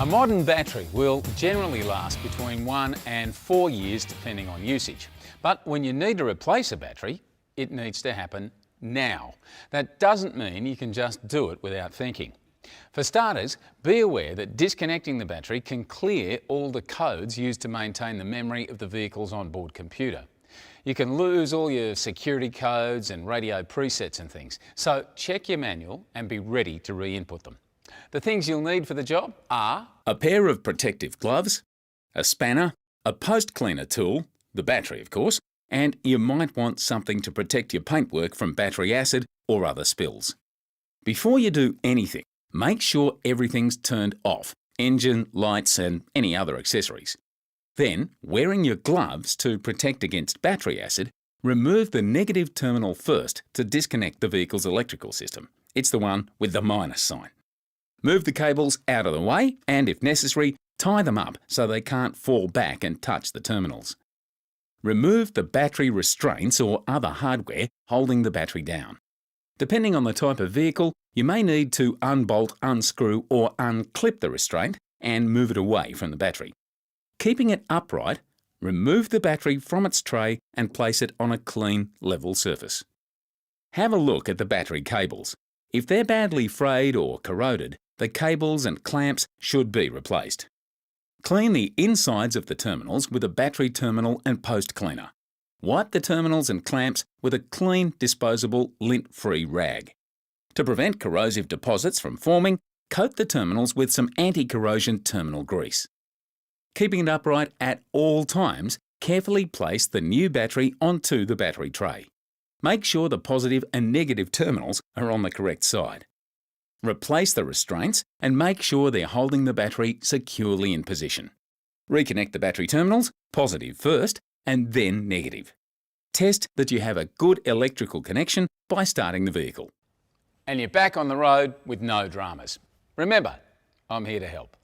A modern battery will generally last between 1 and 4 years depending on usage. But when you need to replace a battery, it needs to happen now. That doesn't mean you can just do it without thinking. For starters, be aware that disconnecting the battery can clear all the codes used to maintain the memory of the vehicle's onboard computer. You can lose all your security codes and radio presets and things, so check your manual and be ready to re-input them. The things you'll need for the job are a pair of protective gloves, a spanner, a post cleaner tool, the battery of course, and you might want something to protect your paintwork from battery acid or other spills. Before you do anything, make sure everything's turned off, engine, lights and any other accessories. Then, wearing your gloves to protect against battery acid, remove the negative terminal first to disconnect the vehicle's electrical system. It's the one with the minus sign. Move the cables out of the way and, if necessary, tie them up so they can't fall back and touch the terminals. Remove the battery restraints or other hardware holding the battery down. Depending on the type of vehicle, you may need to unbolt, unscrew or unclip the restraint and move it away from the battery. Keeping it upright, remove the battery from its tray and place it on a clean, level surface. Have a look at the battery cables. If they're badly frayed or corroded, the cables and clamps should be replaced. Clean the insides of the terminals with a battery terminal and post cleaner. Wipe the terminals and clamps with a clean, disposable, lint-free rag. To prevent corrosive deposits from forming, coat the terminals with some anti-corrosion terminal grease. Keeping it upright at all times, carefully place the new battery onto the battery tray. Make sure the positive and negative terminals are on the correct side. Replace the restraints and make sure they're holding the battery securely in position. Reconnect the battery terminals, positive first and then negative. Test that you have a good electrical connection by starting the vehicle. and you're back on the road with no dramas. Remember, I'm here to help.